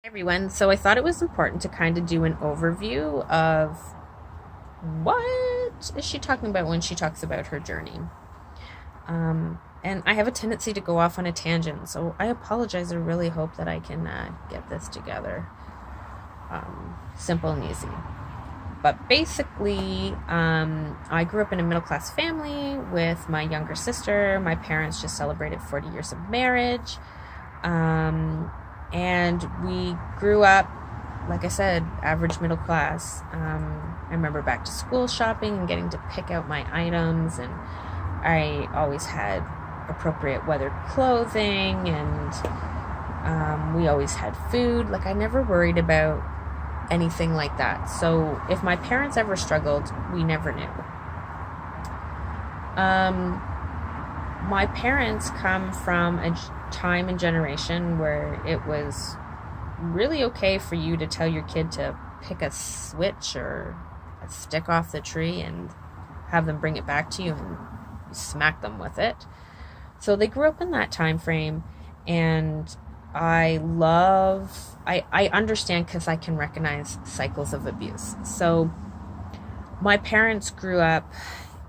Everyone. So I thought it was important to kind of do an overview of what is she talking about when she talks about her journey. And I have a tendency to go off on a tangent, so I apologize. I really hope that I can get this together simple and easy. But basically, I grew up in a middle class family with my younger sister. My parents just celebrated 40 years of marriage. And we grew up, like I said, average middle class. I remember back to school shopping and getting to pick out my items, and I always had appropriate weathered clothing, and we always had food. Like, I never worried about anything like that. So if my parents ever struggled, we never knew. My parents come from a time and generation where it was really okay for you to tell your kid to pick a switch or a stick off the tree and have them bring it back to you and smack them with it. So they grew up in that time frame, and I understand because I can recognize cycles of abuse. So my parents grew up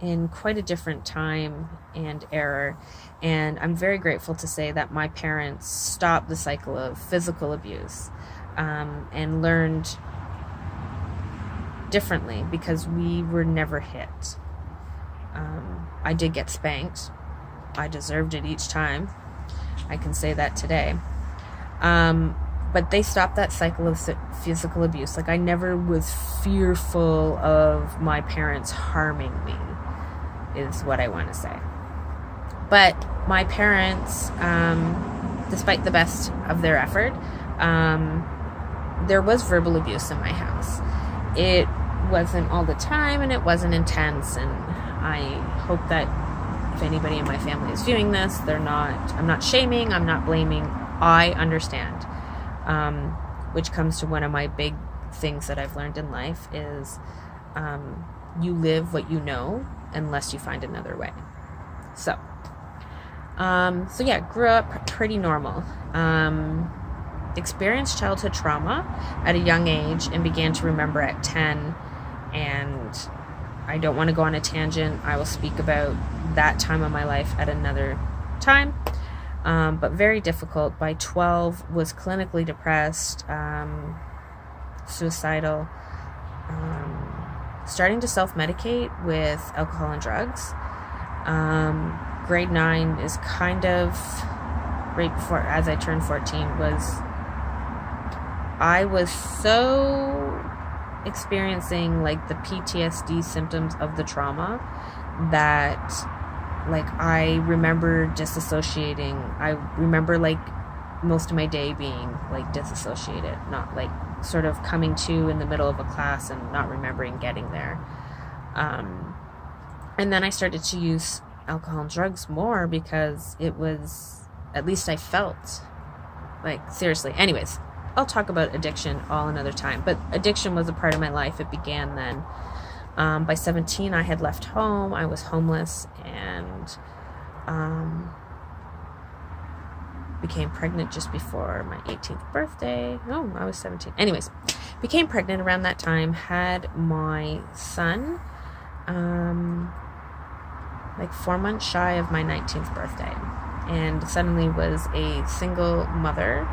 in quite a different time and era, and I'm very grateful to say that my parents stopped the cycle of physical abuse and learned differently because we were never hit. I did get spanked. I deserved it each time. I can say that today. But they stopped that cycle of physical abuse. Like, I never was fearful of my parents harming me, is what I want to say. But my parents, despite the best of their effort, there was verbal abuse in my house. It wasn't all the time, and it wasn't intense, and I hope that if anybody in my family is viewing this, I'm not shaming, I'm not blaming, I understand. Which comes to one of my big things that I've learned in life is you live what you know unless you find another way. So yeah, grew up pretty normal. Experienced childhood trauma at a young age and began to remember at 10. And I don't want to go on a tangent. I will speak about that time of my life at another time. But very difficult. By 12, was clinically depressed, suicidal, starting to self-medicate with alcohol and drugs. Grade 9 is kind of right before, as I turned 14, I was so experiencing like the PTSD symptoms of the trauma that like I remember disassociating. I remember like most of my day being like disassociated, not like sort of coming to in the middle of a class and not remembering getting there. And then I started to use alcohol and drugs more because it was, at least I felt like, seriously. Anyways, I'll talk about addiction all another time, but addiction was a part of my life. It began then. By 17, I had left home. I was homeless and became pregnant just before my 18th birthday. No, I was 17. Anyways, became pregnant around that time. Had my son like 4 months shy of my 19th birthday. And suddenly was a single mother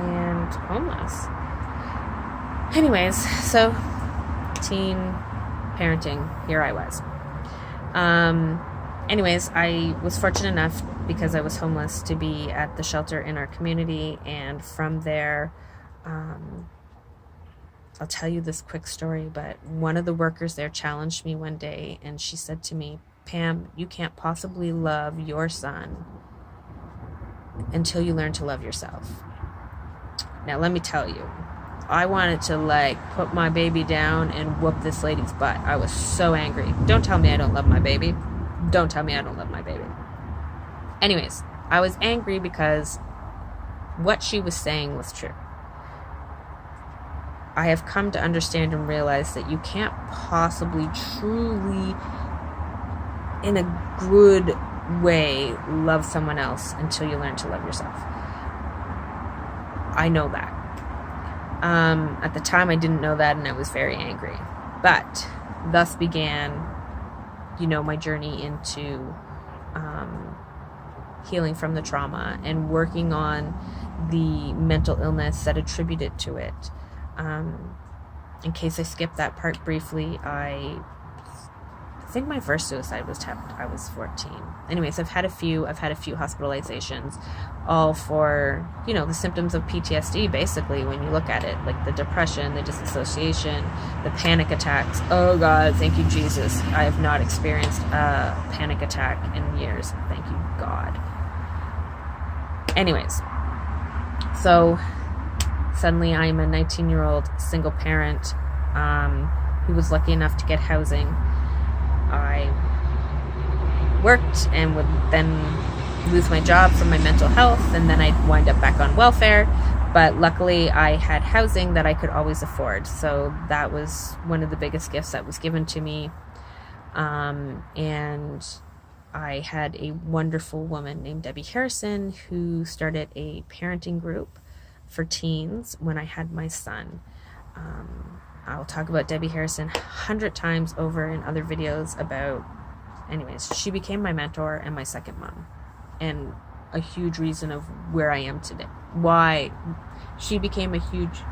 and homeless. Anyways, so teen parenting, here I was. Anyways, I was fortunate enough, because I was homeless, to be at the shelter in our community, and from there, I'll tell you this quick story, but one of the workers there challenged me one day, and she said to me, "Pam, you can't possibly love your son until you learn to love yourself." Now, let me tell you, I wanted to like put my baby down and whoop this lady's butt. I was so angry. Don't tell me I don't love my baby. Don't tell me I don't love my baby. Anyways, I was angry because what she was saying was true. I have come to understand and realize that you can't possibly truly, in a good way love someone else until you learn to love yourself. I know that. At the time, I didn't know that, and I was very angry. But thus began, my journey into healing from the trauma and working on the mental illness that attributed to it. In case I skipped that part briefly, I think my first suicide was I was 14. Anyways, I've had a few hospitalizations, all for, the symptoms of PTSD, basically, when you look at it, like the depression, the disassociation, the panic attacks. Oh God, thank you, Jesus. I have not experienced a panic attack in years. Thank you, God. Anyways, so suddenly I'm a 19-year-old single parent who was lucky enough to get housing. I worked and would then lose my job for my mental health, and then I'd wind up back on welfare. But luckily, I had housing that I could always afford. So that was one of the biggest gifts that was given to me. And I had a wonderful woman named Debbie Harrison who started a parenting group for teens when I had my son. I'll talk about Debbie Harrison 100 times over in other videos anyways, she became my mentor and my second mom, and a huge reason of where I am today. Why she became a huge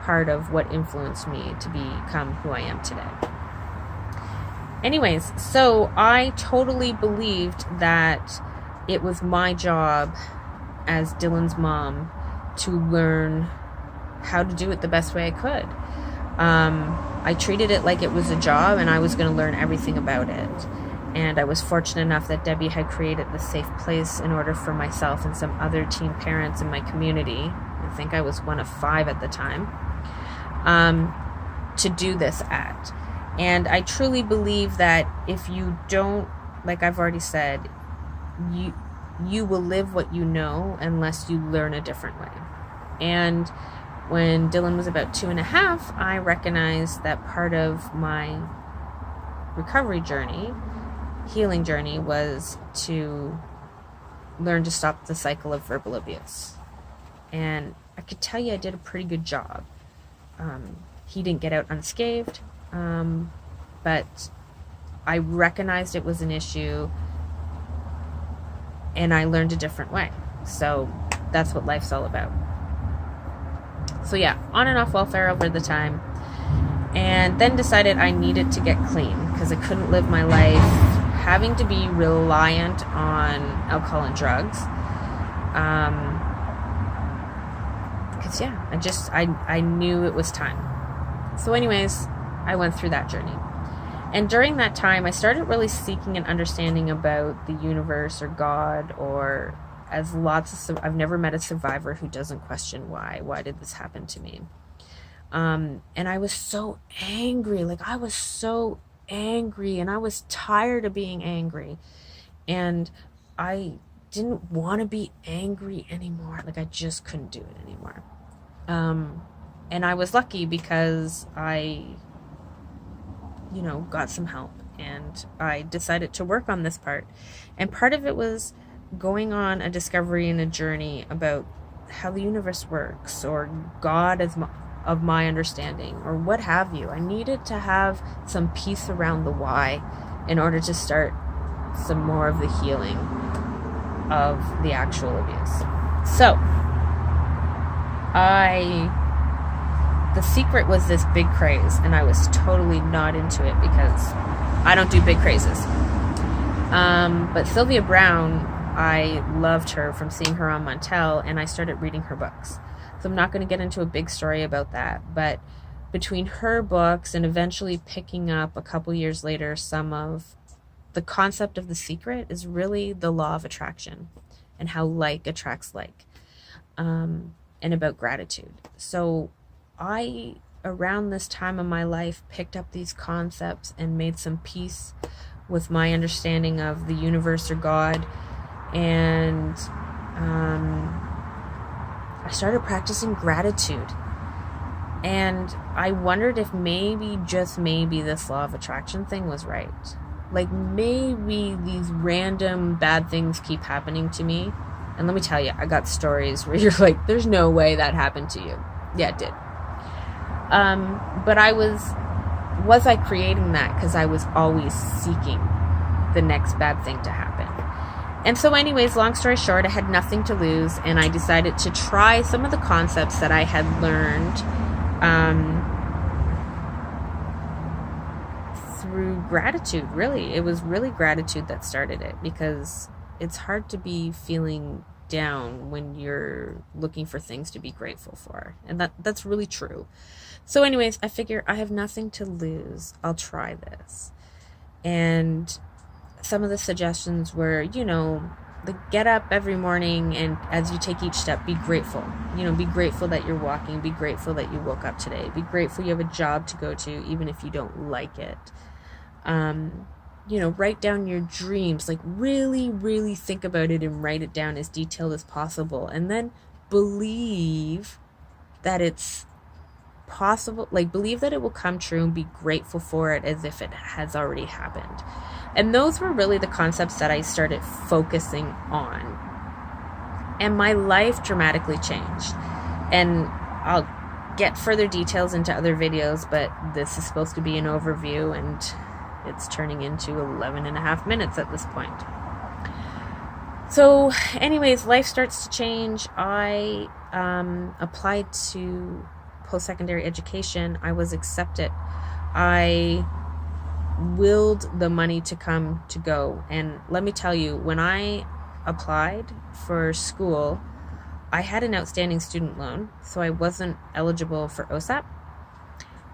part of what influenced me to become who I am today. Anyways, so I totally believed that it was my job as Dylan's mom to learn how to do it the best way I could. I treated it like it was a job, and I was going to learn everything about it. And I was fortunate enough that Debbie had created this safe place in order for myself and some other teen parents in my community, I think I was one of 5 at the time, to do this at. And I truly believe that if you don't, like I've already said, you will live what you know unless you learn a different way. And when Dylan was about 2.5, I recognized that part of my recovery journey, healing journey, was to learn to stop the cycle of verbal abuse. And I could tell you I did a pretty good job. He didn't get out unscathed, but I recognized it was an issue, and I learned a different way. So that's what life's all about. So yeah, on and off welfare over the time, and then decided I needed to get clean because I couldn't live my life having to be reliant on alcohol and drugs. Because I knew it was time. So anyways, I went through that journey. And during that time, I started really seeking an understanding about the universe or God, or I've never met a survivor who doesn't question why did this happen to me? And I was so angry. I was so angry, and I was tired of being angry. And I didn't want to be angry anymore. I just couldn't do it anymore. And I was lucky because I, got some help, and I decided to work on this part. And part of it was going on a discovery and a journey about how the universe works, or God of my understanding, or what have you. I needed to have some peace around the why in order to start some more of the healing of the actual abuse. So the secret was this big craze, and I was totally not into it because I don't do big crazes. But Sylvia Brown, I loved her from seeing her on Montel, and I started reading her books. So I'm not going to get into a big story about that, but between her books and eventually picking up a couple years later some of the concept of The Secret is really the law of attraction and how like attracts like, and about gratitude. So I, around this time of my life, picked up these concepts and made some peace with my understanding of the universe or God. And I started practicing gratitude. And I wondered if maybe, just maybe, this law of attraction thing was right. Like, maybe these random bad things keep happening to me. And let me tell you, I got stories where you're like, there's no way that happened to you. Yeah, it did. But was I creating that because I was always seeking the next bad thing to happen? And so anyways, long story short, I had nothing to lose, and I decided to try some of the concepts that I had learned through gratitude. Really, it was really gratitude that started it, because it's hard to be feeling down when you're looking for things to be grateful for, and that's really true. So anyways, I figure I have nothing to lose, I'll try this. And some of the suggestions were, get up every morning, and as you take each step, be grateful. Be grateful that you're walking, be grateful that you woke up today, be grateful you have a job to go to, even if you don't like it. Write down your dreams, like really, really think about it and write it down as detailed as possible. And then believe that it's possible, like believe that it will come true, and be grateful for it as if it has already happened. And those were really the concepts that I started focusing on. And my life dramatically changed. And I'll get further details into other videos, but this is supposed to be an overview, and it's turning into 11 and a half minutes at this point. So anyways, life starts to change. I applied to post-secondary education. I was accepted. I willed the money to come to go. And let me tell you, when I applied for school, I had an outstanding student loan, so I wasn't eligible for OSAP,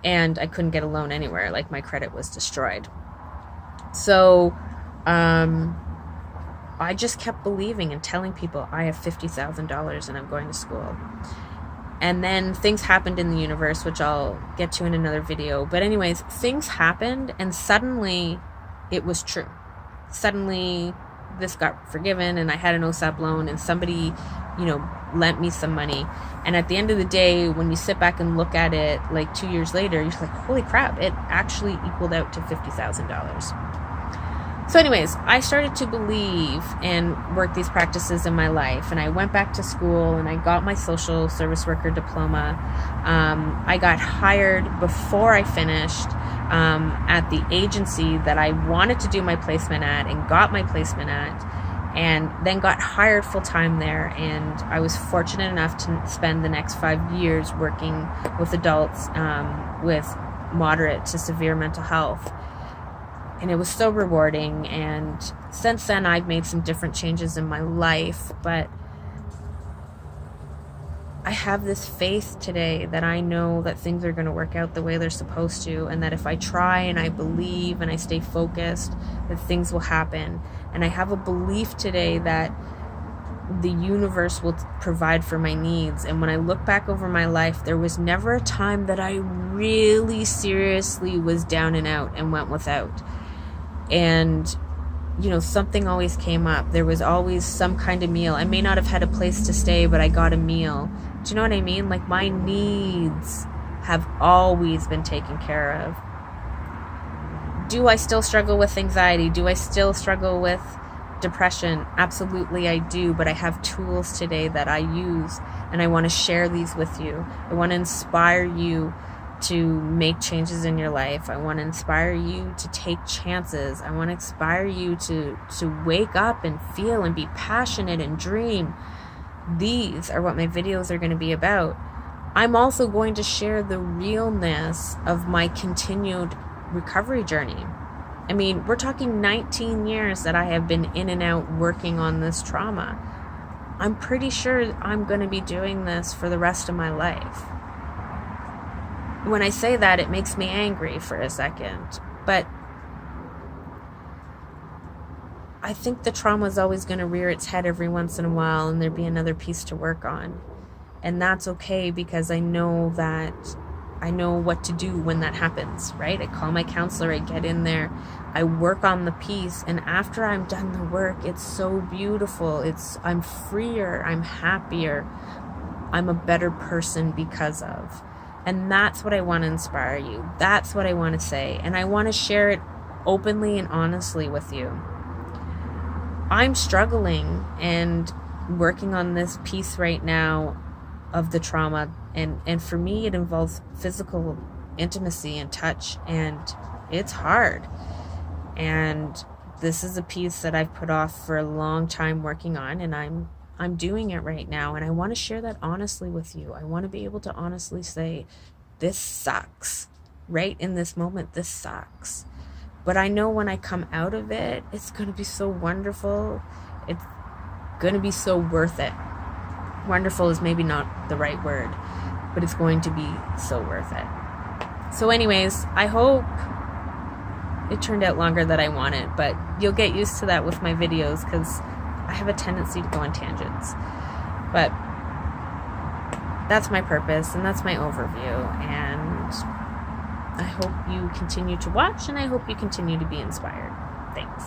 and I couldn't get a loan anywhere. Like, my credit was destroyed. So I just kept believing and telling people I have $50,000 and I'm going to school. And then things happened in the universe, which I'll get to in another video. But anyways, things happened, and suddenly it was true. Suddenly this got forgiven, and I had an OSAP loan, and somebody, lent me some money. And at the end of the day, when you sit back and look at it like 2 years later, you're like, holy crap, it actually equaled out to $50,000. So anyways, I started to believe and work these practices in my life, and I went back to school, and I got my social service worker diploma. I got hired before I finished at the agency that I wanted to do my placement at, and got my placement at, and then got hired full-time there. And I was fortunate enough to spend the next 5 years working with adults with moderate to severe mental health. And it was so rewarding. And since then, I've made some different changes in my life. But I have this faith today that I know that things are going to work out the way they're supposed to. And that if I try and I believe and I stay focused, that things will happen. And I have a belief today that the universe will provide for my needs. And when I look back over my life, there was never a time that I really seriously was down and out and went without. And something always came up. There was always some kind of meal. I may not have had a place to stay, but I got a meal. Do you know what I mean? Like, my needs have always been taken care of. Do I still struggle with anxiety? Do I still struggle with depression? Absolutely I do, but I have tools today that I use, and I want to share these with you. I want to inspire you to make changes in your life. I want to inspire you to take chances. I want to inspire you to wake up and feel and be passionate and dream. These are what my videos are going to be about. I'm also going to share the realness of my continued recovery journey. I mean, we're talking 19 years that I have been in and out working on this trauma. I'm pretty sure I'm going to be doing this for the rest of my life. When I say that, it makes me angry for a second, but I think the trauma is always going to rear its head every once in a while, and there'd be another piece to work on. And that's okay, because I know what to do when that happens, right? I call my counselor, I get in there, I work on the piece, and after I'm done the work, it's so beautiful. I'm freer, I'm happier, I'm a better person because of. And that's what I want to inspire you. That's what I want to say. And I want to share it openly and honestly with you. I'm struggling and working on this piece right now of the trauma, and for me it involves physical intimacy and touch, and it's hard. And this is a piece that I've put off for a long time working on, and I'm doing it right now, and I want to share that honestly with you. I want to be able to honestly say, this sucks. Right in this moment, this sucks. But I know when I come out of it, it's going to be so wonderful. It's going to be so worth it. Wonderful is maybe not the right word, but it's going to be so worth it. So anyways, I hope it turned out longer than I wanted, but you'll get used to that with my videos because I have a tendency to go on tangents. But that's my purpose and that's my overview, and I hope you continue to watch, and I hope you continue to be inspired. Thanks.